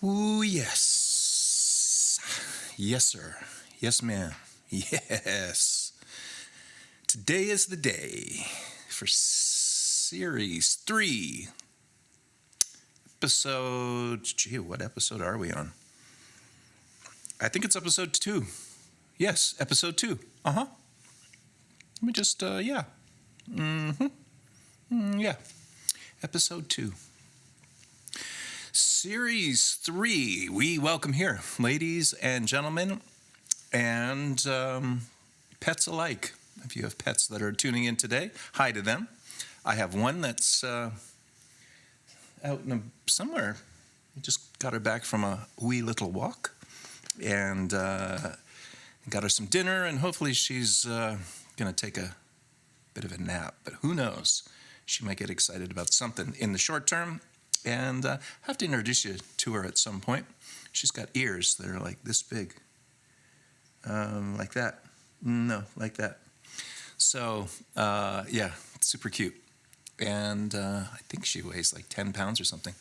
Ooh, yes. Yes, sir. Yes, ma'am. Yes. Today is the day for Series 3. What episode are we on? I think it's episode 2. Yes, episode 2. Uh-huh. Let me just, yeah. Yeah. Episode 2. Series 3, we welcome here, ladies and gentlemen, and pets alike. If you have pets that are tuning in today, hi to them. I have one that's out somewhere. We just got her back from a wee little walk, and got her some dinner, and hopefully she's going to take a bit of a nap. But who knows? She might get excited about something in the short term. And I have to introduce you to her at some point. She's got ears that are like this big. Like that. No, like that. So, yeah, super cute. And I think she weighs like 10 pounds or something.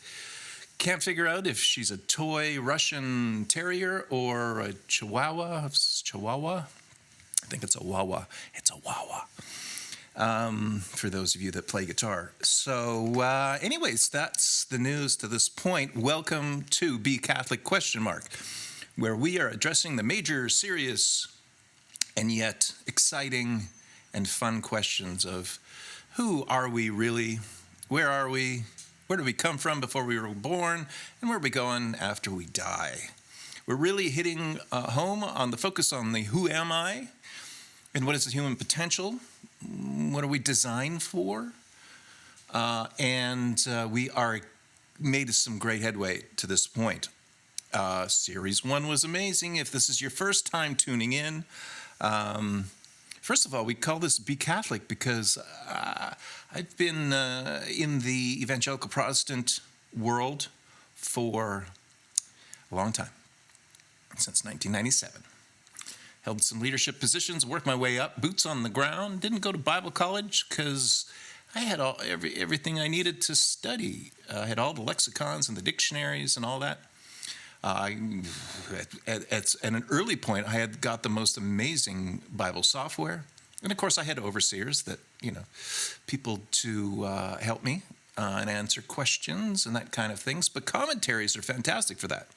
Can't figure out if she's a toy Russian terrier or a Chihuahua. Chihuahua? I think it's a Wawa. It's a Wawa. For those of you that play guitar. So anyways, that's the news to this point. Welcome to Be Catholic ? Where we are addressing the major, serious, and yet exciting and fun questions of who are we really, where are we, where do we come from before we were born, and where are we going after we die. We're really hitting home on the focus on the who am I, and what is the human potential. What are we designed for? And we are made some great headway to this point. Series 1 was amazing. If this is your first time tuning in, first of all, we call this Be Catholic because I've been in the evangelical Protestant world for a long time, since 1997. Held some leadership positions, worked my way up, boots on the ground. Didn't go to Bible college because I had everything I needed to study. I had all the lexicons and the dictionaries and all that. At an early point, I had got the most amazing Bible software. And of course, I had overseers that, people to help me and answer questions and that kind of things. But commentaries are fantastic for that.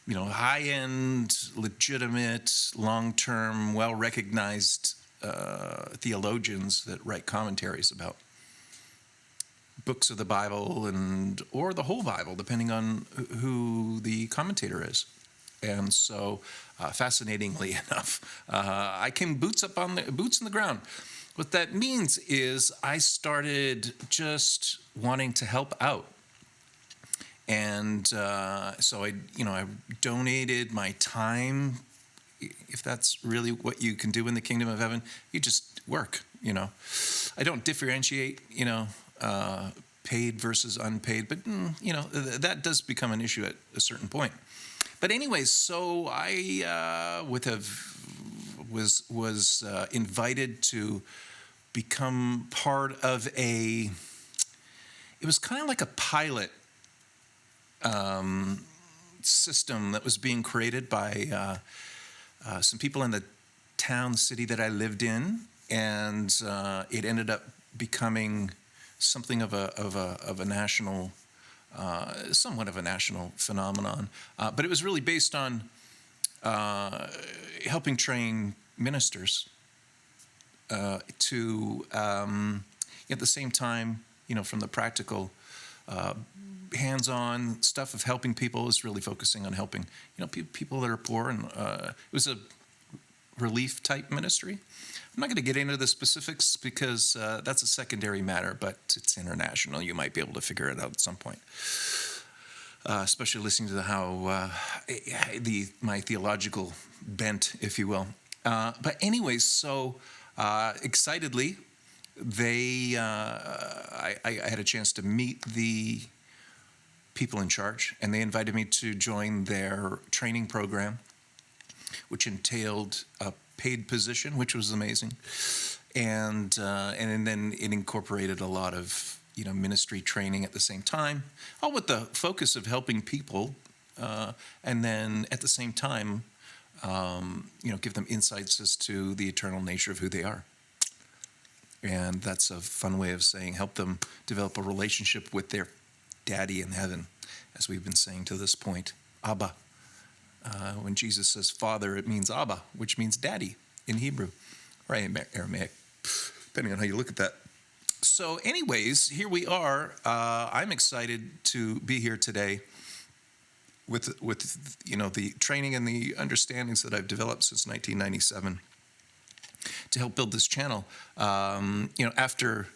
High-end, legitimate, long-term, well-recognized theologians that write commentaries about books of the Bible or the whole Bible, depending on who the commentator is. And so, fascinatingly enough, I came boots in the ground. What that means is I started just wanting to help out. And so I donated my time. If that's really what you can do in the kingdom of heaven, you just work. I don't differentiate. Paid versus unpaid, but that does become an issue at a certain point. But anyways, so I was invited to become part of it was kind of like a pilot system that was being created by some people in the city that I lived in, and it ended up becoming something of a national, somewhat of a national phenomenon. But it was really based on helping train ministers to, at the same time, from the practical. Hands-on stuff of helping people is really focusing on helping, people that are poor, and it was a relief type ministry. I'm not going to get into the specifics because that's a secondary matter, but it's international. You might be able to figure it out at some point, especially listening to how my theological bent, if you will. But anyways, so excitedly, I had a chance to meet the people in charge, and they invited me to join their training program, which entailed a paid position, which was amazing, and then it incorporated a lot of ministry training at the same time, all with the focus of helping people and then at the same time, give them insights as to the eternal nature of who they are. And that's a fun way of saying help them develop a relationship with their daddy in heaven, as we've been saying to this point, Abba. When Jesus says Father, it means Abba, which means daddy in Hebrew, or Aramaic, depending on how you look at that. So anyways, here we are. I'm excited to be here today with the training and the understandings that I've developed since 1997 to help build this channel. After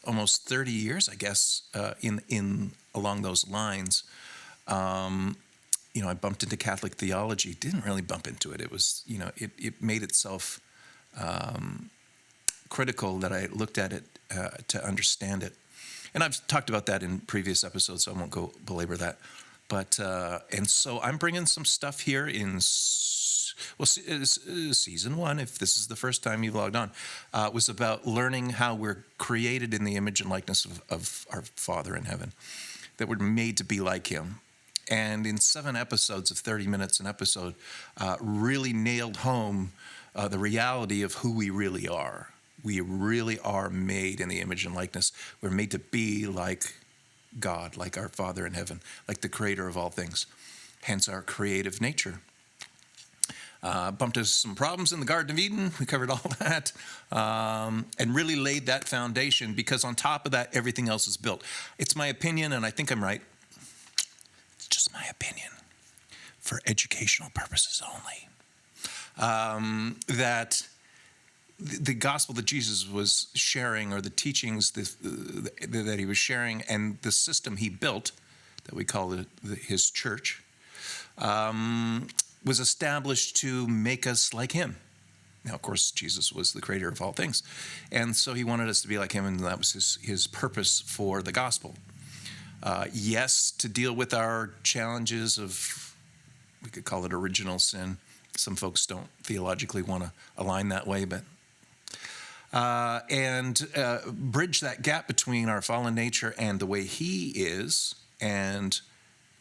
almost 30 years, I guess, in along those lines, I bumped into Catholic theology. Didn't really bump into it. It was, it made itself critical that I looked at it to understand it. And I've talked about that in previous episodes, so I won't go belabor that. But, and so I'm bringing some stuff here in, season 1, if this is the first time you've logged on, was about learning how we're created in the image and likeness of our Father in heaven, that we're made to be like him. And in 7 episodes of 30 minutes an episode, really nailed home the reality of who we really are. We really are made in the image and likeness. We're made to be like God, like our Father in heaven, like the creator of all things, hence our creative nature. Bumped into some problems in the Garden of Eden. We covered all that and really laid that foundation, because on top of that, everything else is built. It's my opinion, and I think I'm right. It's just my opinion for educational purposes only, that the gospel that Jesus was sharing, or the teachings that he was sharing, and the system he built, that we call his church, was established to make us like him. Now, of course, Jesus was the creator of all things, and so he wanted us to be like him, and that was his purpose for the gospel. Yes, to deal with our challenges of, we could call it original sin. Some folks don't theologically want to align that way, but and bridge that gap between our fallen nature and the way he is, and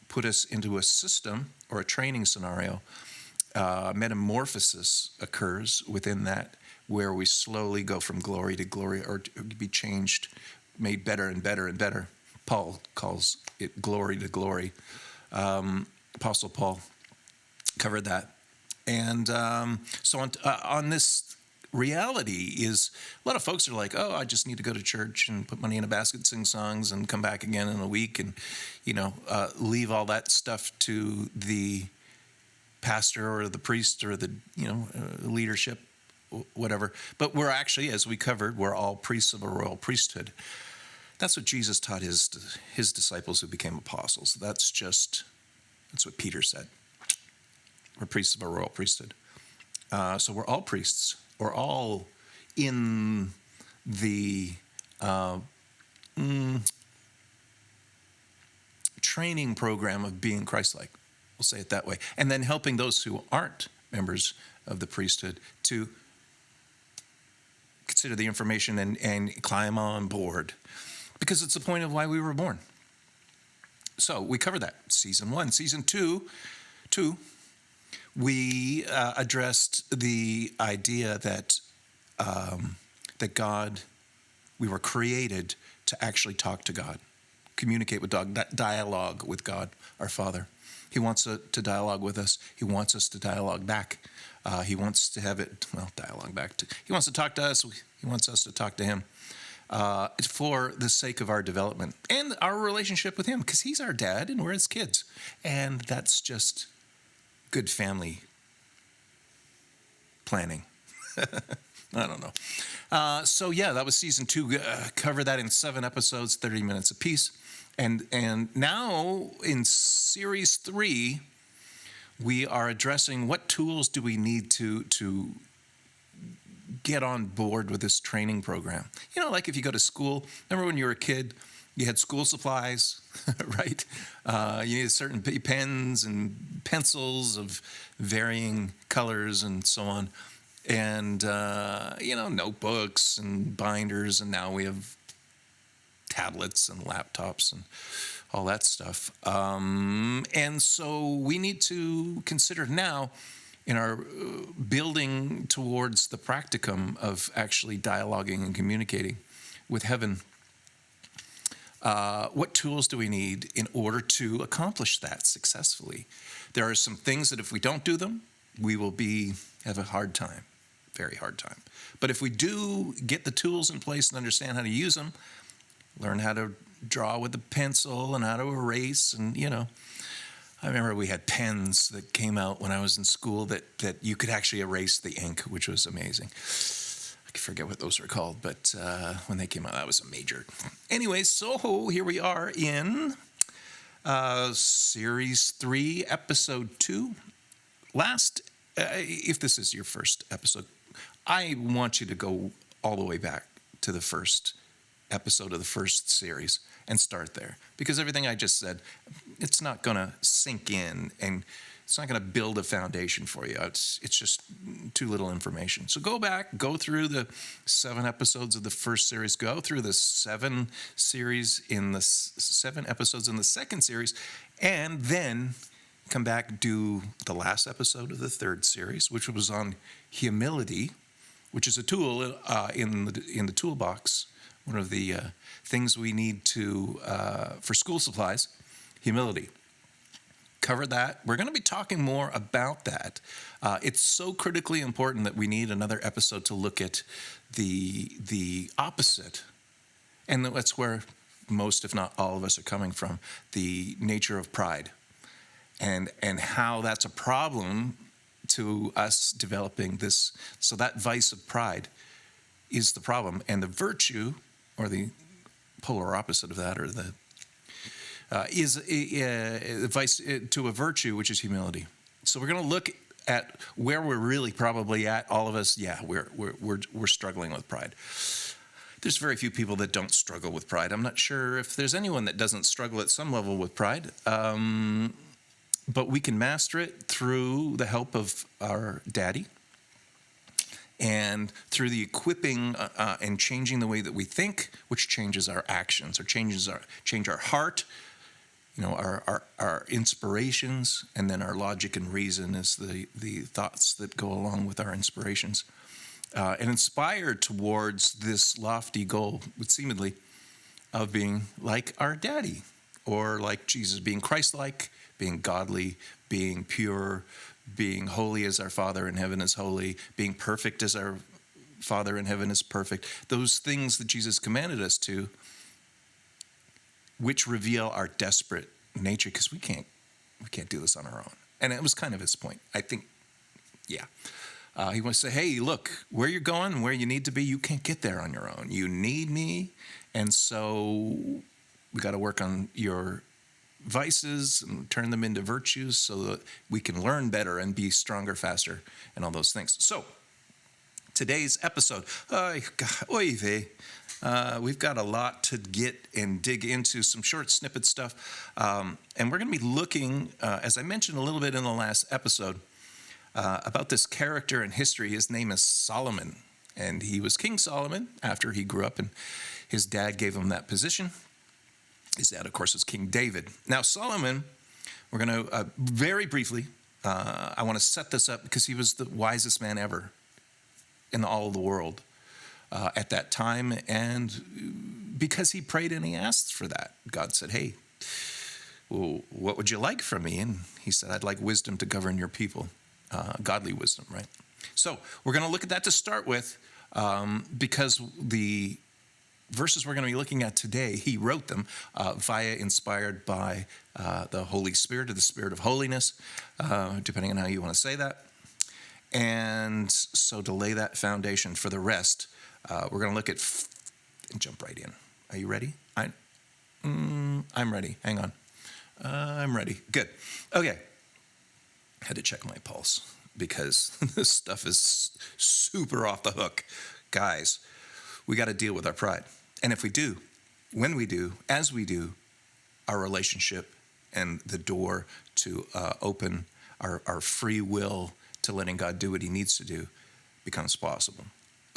put us into a system or a training scenario. Metamorphosis occurs within that, where we slowly go from glory to glory, or to be changed, made better and better and better. Paul calls it glory to glory. Apostle Paul covered that. And so on this reality is, a lot of folks are like, oh, I just need to go to church and put money in a basket, sing songs, and come back again in a week, and leave all that stuff to the pastor or the priest or the leadership, whatever. But we're actually, as we covered, we're all priests of a royal priesthood. That's what Jesus taught his disciples who became apostles. That's what Peter said. We're priests of a royal priesthood. So we're all priests. We're all in the training program of being Christ-like. We'll say it that way. And then helping those who aren't members of the priesthood to consider the information and climb on board, because it's the point of why we were born. So we covered that. Season 1. Season 2, we addressed the idea that God, we were created to actually talk to God, communicate with God, dialogue with God, our Father. He wants to dialogue with us. He wants us to dialogue back. He wants to have it, dialogue back. He wants to talk to us. He wants us to talk to him for the sake of our development and our relationship with him, because he's our dad and we're his kids. And that's just good family planning. I don't know. So yeah, that was season 2. Cover that in 7 episodes, 30 minutes apiece. And now in series 3, we are addressing what tools do we need to get on board with this training program. Like if you go to school, remember when you were a kid, you had school supplies, right? You needed certain pens and pencils of varying colors and so on. And, notebooks and binders. And now we have tablets and laptops and all that stuff. And so we need to consider now in our building towards the practicum of actually dialoguing and communicating with heaven, what tools do we need in order to accomplish that successfully? There are some things that if we don't do them, we will have a hard time, very hard time. But if we do get the tools in place and understand how to use them, learn how to draw with a pencil and how to erase, and I remember we had pens that came out when I was in school that you could actually erase the ink, which was amazing. I forget what those were called, but when they came out, that was a major. Anyway, so here we are in Series 3, Episode 2. If this is your first episode, I want you to go all the way back to the first episode of the first series and start there, because everything I just said, it's not going to sink in and it's not going to build a foundation for you. It's just too little information. So go back, go through the 7 episodes of the first series, go through the 7 episodes in the second series, and then come back, do the last episode of the third series, which was on humility, which is a tool in the toolbox. One of the things we need for school supplies, humility. Cover that. We're going to be talking more about that. It's so critically important that we need another episode to look at the opposite, and that's where most, if not all of us, are coming from, the nature of pride, and how that's a problem to us developing this. So that vice of pride is the problem, and the virtue, or the polar opposite of that, or is a vice to a virtue, which is humility. So we're going to look at where we're really probably at. All of us, we're struggling with pride. There's very few people that don't struggle with pride. I'm not sure if there's anyone that doesn't struggle at some level with pride. But we can master it through the help of our daddy, and through the equipping and changing the way that we think, which changes our actions, or change our heart, our inspirations, and then our logic and reason is the thoughts that go along with our inspirations, and inspired towards this lofty goal, seemingly, of being like our daddy, or like Jesus, being Christ-like, being godly, being pure, being holy as our Father in heaven is holy, being perfect as our Father in heaven is perfect. Those things that Jesus commanded us to, which reveal our desperate nature, because we can't do this on our own. And it was kind of his point, I think. He wants to say, hey, look, where you're going, where you need to be, you can't get there on your own. You need me, and so we got to work on your vices and turn them into virtues so that we can learn better and be stronger, faster, and all those things. So today's episode, we've got a lot to get and dig into, some short snippet stuff, and we're going to be looking, as I mentioned a little bit in the last episode, about this character in history. His name is Solomon, and he was King Solomon after he grew up and his dad gave him that position. His dad, of course, is King David. Now, Solomon, we're going to very briefly, I want to set this up because he was the wisest man ever in all of the world at that time. And because he prayed and he asked for that, God said, hey, well, what would you like from me? And he said, I'd like wisdom to govern your people, godly wisdom, right? So we're going to look at that to start with because the verses we're going to be looking at today, he wrote them inspired by the Holy Spirit, or the Spirit of holiness, depending on how you want to say that. And so to lay that foundation for the rest, we're going to look at and jump right in. Are you ready? I'm ready. Hang on. I'm ready. Good. Okay. Had to check my pulse because this stuff is super off the hook. Guys, we got to deal with our pride. And if we do, when we do, as we do, our relationship and the door to open our free will to letting God do what he needs to do becomes possible.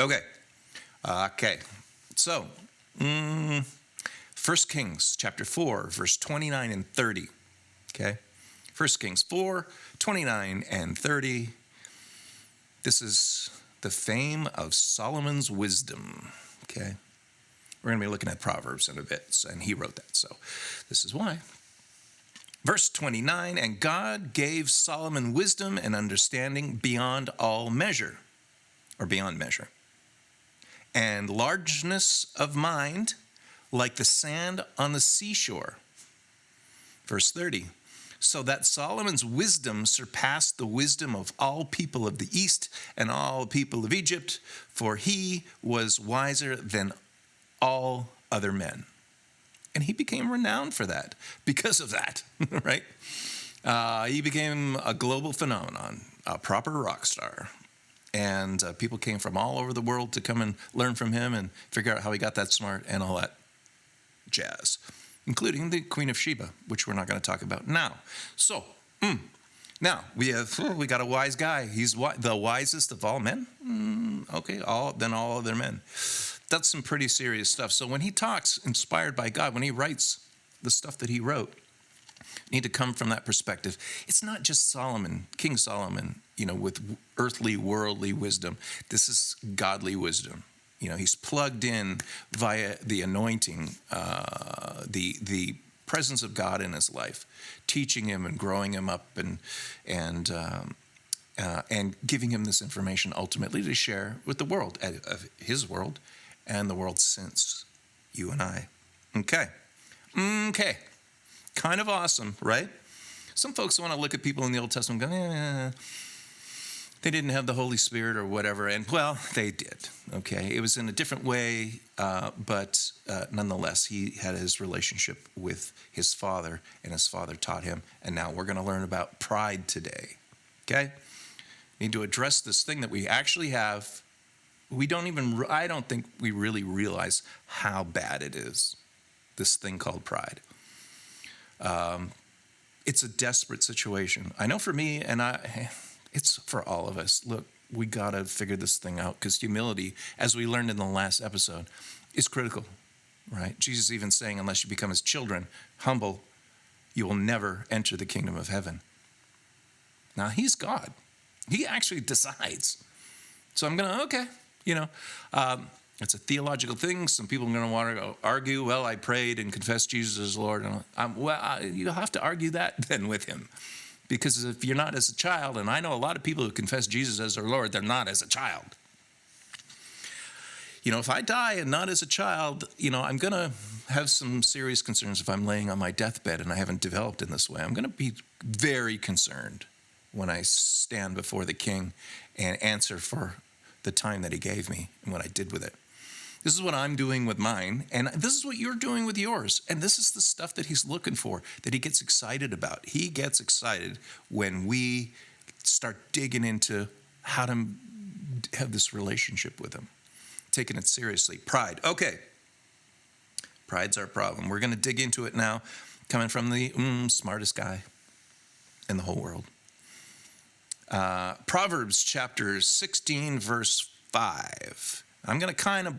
Okay. So, 1 Kings chapter 4, verse 29 and 30. Okay? 1 Kings 4, 29 and 30. This is the fame of Solomon's wisdom. Okay? We're going to be looking at Proverbs in a bit, and he wrote that, so this is why. Verse 29, and God gave Solomon wisdom and understanding beyond all measure, or beyond measure, and largeness of mind like the sand on the seashore. Verse 30, so that Solomon's wisdom surpassed the wisdom of all people of the East and all people of Egypt, for he was wiser than all other men. And he became renowned for that, because of that, right? He became a global phenomenon, a proper rock star. And people came from all over the world to come and learn from him and figure out how he got that smart and all that jazz, including the Queen of Sheba, which we're not going to talk about now. So, now we got a wise guy. He's the wisest of all men. Okay, all other men. That's some pretty serious stuff. So when he talks, inspired by God, when he writes the stuff that he wrote, you need to come from that perspective. It's not just Solomon, King Solomon, with earthly, worldly wisdom. This is godly wisdom. He's plugged in via the anointing, the presence of God in his life, teaching him and growing him up and giving him this information ultimately to share with the world, of his world, and the world since you and I. Okay. Kind of awesome, right? Some folks want to look at people in the Old Testament and go, they didn't have the Holy Spirit or whatever. And, well, they did, okay? It was in a different way, but nonetheless, he had his relationship with his father, and his father taught him. And now we're going to learn about pride today, okay? We need to address this thing that we actually have. I don't think we really realize how bad it is, this thing called pride. It's a desperate situation. I know for me, and it's for all of us. Look, we got to figure this thing out, because humility, as we learned in the last episode, is critical, right? Jesus even saying, unless you become his children, humble, you will never enter the kingdom of heaven. Now, he's God. He actually decides. So I'm going to, okay. It's a theological thing. Some people are going to want to argue, well, I prayed and confessed Jesus as Lord. And you'll have to argue that then with him. Because if you're not as a child, and I know a lot of people who confess Jesus as their Lord, they're not as a child. If I die and not as a child, I'm going to have some serious concerns if I'm laying on my deathbed and I haven't developed in this way. I'm going to be very concerned when I stand before the King and answer for the time that he gave me and what I did with it. This is what I'm doing with mine, and this is what you're doing with yours. And this is the stuff that he's looking for, that he gets excited about. He gets excited when we start digging into how to have this relationship with him, taking it seriously. Pride. Okay. Pride's our problem. We're going to dig into it now, coming from the smartest guy in the whole world. Proverbs chapter 16, verse 5. I'm going to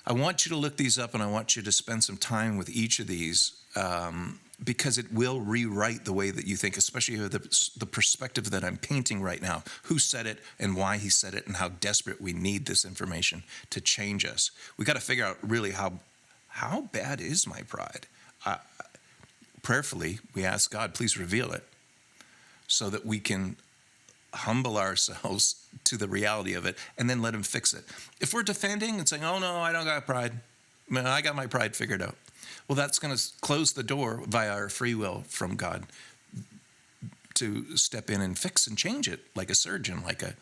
I want you to look these up, and I want you to spend some time with each of these, because it will rewrite the way that you think, especially the perspective that I'm painting right now. Who said it and why he said it, and how desperate we need this information to change us. We got to figure out really how bad is my pride. Prayerfully, we ask God, please reveal it, so that we can humble ourselves to the reality of it and then let him fix it. If we're defending and saying, oh no, I don't got pride, I got my pride figured out, well, that's going to close the door via our free will from God to step in and fix and change it, like a surgeon, like a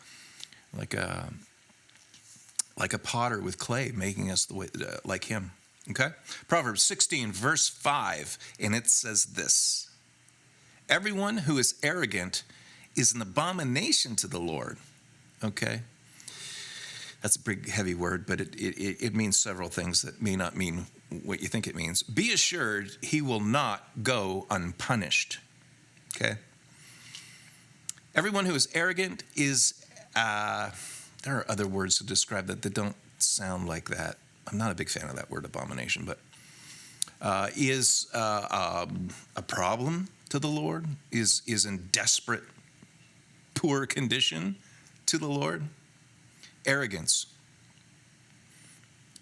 potter with clay, making us the way like him. Okay? Proverbs 16, verse 5, and it says this: everyone who is arrogant is an abomination to the Lord. Okay? That's a big, heavy word, but it means several things that may not mean what you think it means. Be assured he will not go unpunished. Okay? Everyone who is arrogant is, there are other words to describe that don't sound like that. I'm not a big fan of that word abomination, but is a problem to the Lord, is in desperate, poor condition to the Lord. Arrogance.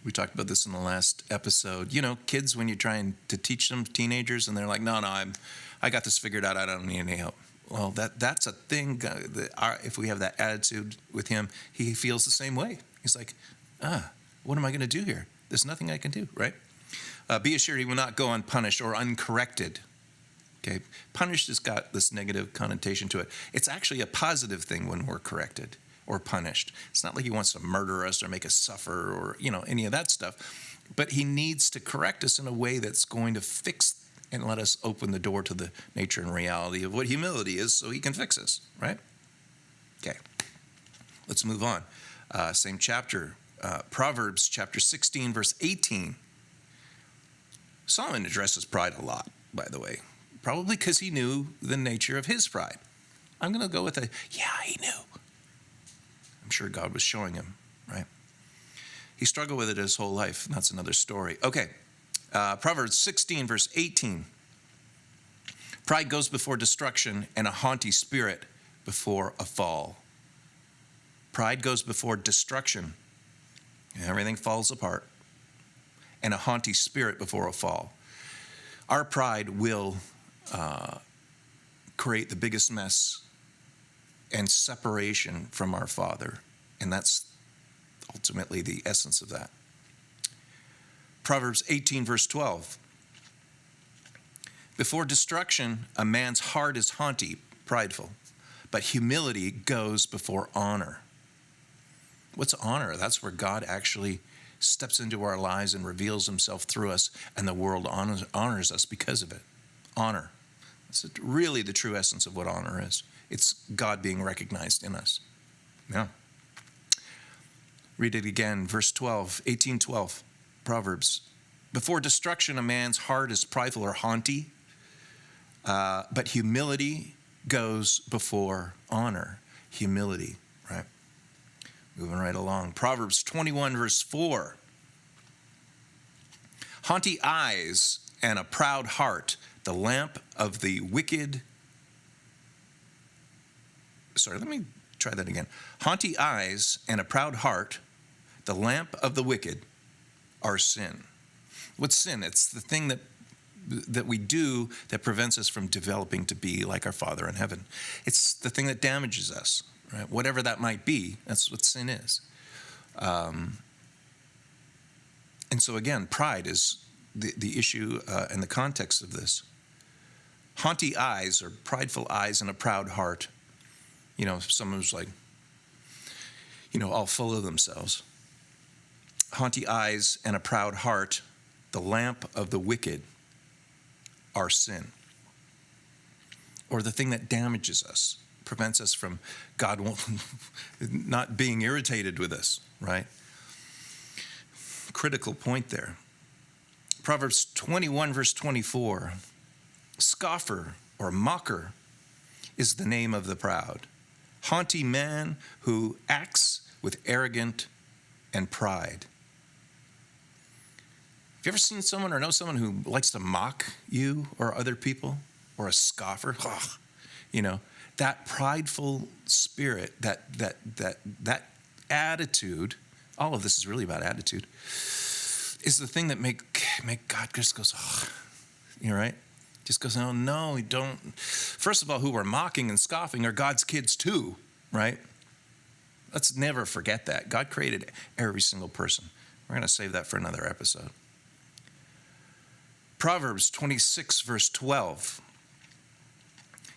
We talked about this in the last episode. You know, kids, when you're trying to teach them, teenagers, and they're like, no, I got this figured out. I don't need any help. Well, that's a thing. If we have that attitude with him, he feels the same way. He's like, what am I going to do here? There's nothing I can do, right? Be assured he will not go unpunished or uncorrected. Okay, punished has got this negative connotation to it. It's actually a positive thing when we're corrected or punished. It's not like he wants to murder us or make us suffer or, any of that stuff. But he needs to correct us in a way that's going to fix and let us open the door to the nature and reality of what humility is so he can fix us, right? Okay, let's move on. Same chapter, Proverbs chapter 16, verse 18. Solomon addresses pride a lot, by the way, probably because he knew the nature of his pride. I'm going to go with he knew. I'm sure God was showing him, right? He struggled with it his whole life, and that's another story. Okay, Proverbs 16, verse 18. Pride goes before destruction, and a haughty spirit before a fall. Pride goes before destruction. Everything falls apart. And a haughty spirit before a fall. Our pride will create the biggest mess and separation from our Father. And that's ultimately the essence of that. Proverbs 18, verse 12. Before destruction, a man's heart is haughty, prideful, but humility goes before honor. What's honor? That's where God actually steps into our lives and reveals himself through us, and the world honors us because of it. Honor. That's really the true essence of what honor is. It's God being recognized in us. Yeah. Read it again, verse 12, 18:12, Proverbs. Before destruction, a man's heart is prideful or haughty, but humility goes before honor. Humility, right? Moving right along. Proverbs 21, verse 4. Haughty eyes and a proud heart, the lamp of the wicked. Sorry, let me try that again. Haughty eyes and a proud heart, the lamp of the wicked, are sin. What's sin? It's the thing that we do that prevents us from developing to be like our Father in heaven. It's the thing that damages us, right? Whatever that might be, that's what sin is. And so again, pride is the issue and the context of this. Haughty eyes, or prideful eyes, and a proud heart. Someone who's like, all full of themselves. Haughty eyes and a proud heart, the lamp of the wicked, are sin. Or the thing that damages us, prevents us from God not being irritated with us, right? Critical point there. Proverbs 21, verse 24. Scoffer or mocker is the name of the proud. Haughty man who acts with arrogant and pride. Have you ever seen someone or know someone who likes to mock you or other people, or a scoffer? That prideful spirit, that attitude, all of this is really about attitude, is the thing that make God just goes, right? Just goes, oh no, we don't. First of all, who we're mocking and scoffing are God's kids too, right? Let's never forget that. God created every single person. We're going to save that for another episode. Proverbs 26, verse 12.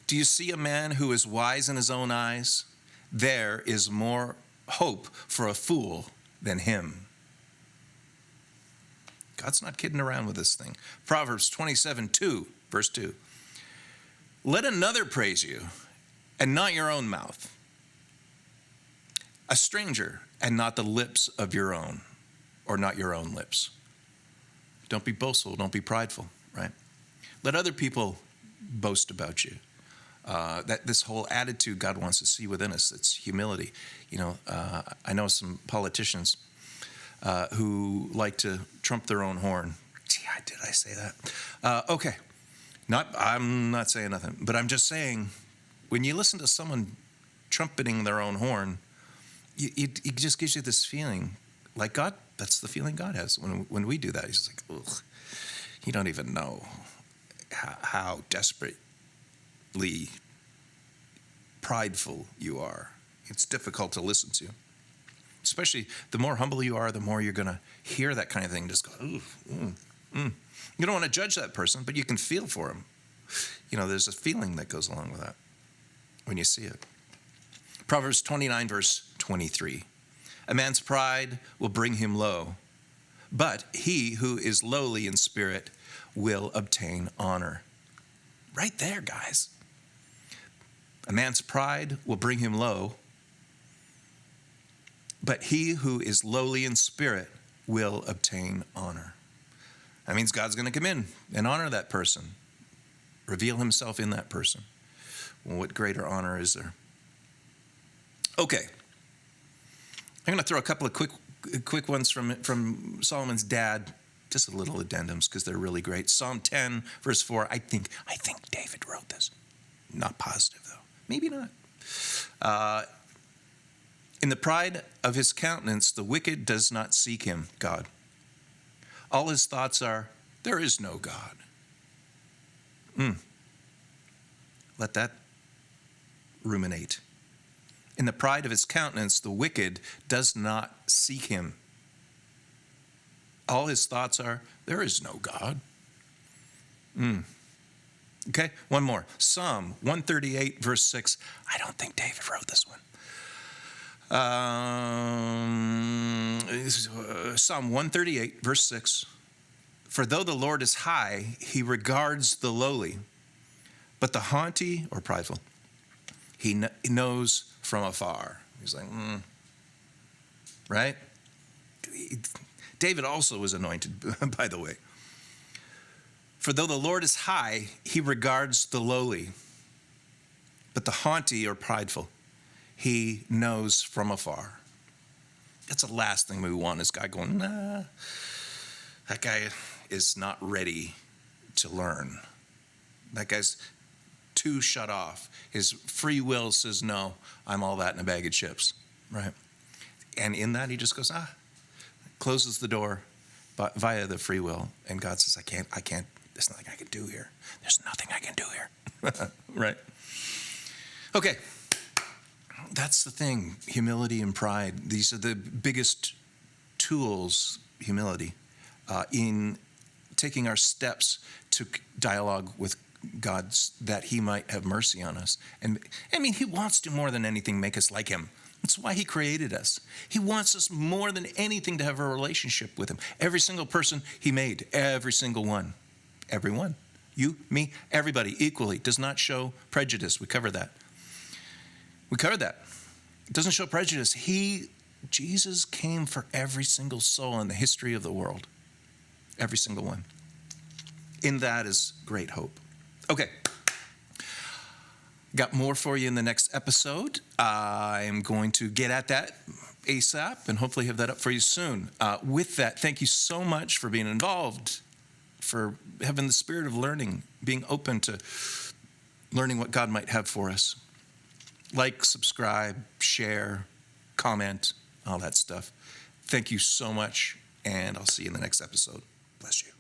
Do you see a man who is wise in his own eyes? There is more hope for a fool than him. God's not kidding around with this thing. Proverbs 27, 2, verse 2. Let another praise you, and not your own mouth. A stranger, and not the lips of your own, or not your own lips. Don't be boastful, don't be prideful, right? Let other people boast about you. That this whole attitude God wants to see within us, it's humility. I know some politicians who like to trump their own horn, Yeah, did I say that? Okay. I'm not saying nothing, but I'm just saying, when you listen to someone trumpeting their own horn, it just gives you this feeling, like God. That's the feeling God has when we do that. He's like, ugh, you don't even know how desperately prideful you are. It's difficult to listen to. Especially the more humble you are, the more you're going to hear that kind of thing. Just go, ooh, You don't want to judge that person, but you can feel for him. There's a feeling that goes along with that when you see it. Proverbs 29, verse 23. A man's pride will bring him low, but he who is lowly in spirit will obtain honor. Right there, guys. A man's pride will bring him low, but he who is lowly in spirit will obtain honor. That means God's going to come in and honor that person, reveal himself in that person. Well, what greater honor is there? Okay. I'm going to throw a couple of quick ones from Solomon's dad, just a little addendums because they're really great. Psalm 10, verse 4. I think David wrote this. Not positive, though. Maybe not. In the pride of his countenance, the wicked does not seek him, God. All his thoughts are, there is no God. Let that ruminate. In the pride of his countenance, the wicked does not seek him. All his thoughts are, there is no God. Okay, one more. Psalm 138, verse 6. I don't think David wrote this one. Psalm 138, verse 6. For though the Lord is high, he regards the lowly, but the haughty or prideful, he knows from afar. He's like, right? David also was anointed, by the way. For though the Lord is high, he regards the lowly, but the haughty or prideful, he knows from afar. That's the last thing we want, is God going, nah, that guy is not ready to learn. That guy's too shut off. His free will says, no, I'm all that in a bag of chips, right? And in that, he just goes, closes the door via the free will. And God says, I can't, there's nothing I can do here. There's nothing I can do here, right? Okay. That's the thing, humility and pride. These are the biggest tools, humility, in taking our steps to dialogue with God, that he might have mercy on us. And he wants to, more than anything, make us like him. That's why he created us. He wants us more than anything to have a relationship with him. Every single person he made, every single one, everyone, you, me, everybody equally, does not show prejudice. We covered that. It doesn't show prejudice. Jesus came for every single soul in the history of the world. Every single one. In that is great hope. Okay. Got more for you in the next episode. I'm going to get at that ASAP and hopefully have that up for you soon. With that, thank you so much for being involved, for having the spirit of learning, being open to learning what God might have for us. Like, subscribe, share, comment, all that stuff. Thank you so much, and I'll see you in the next episode. Bless you.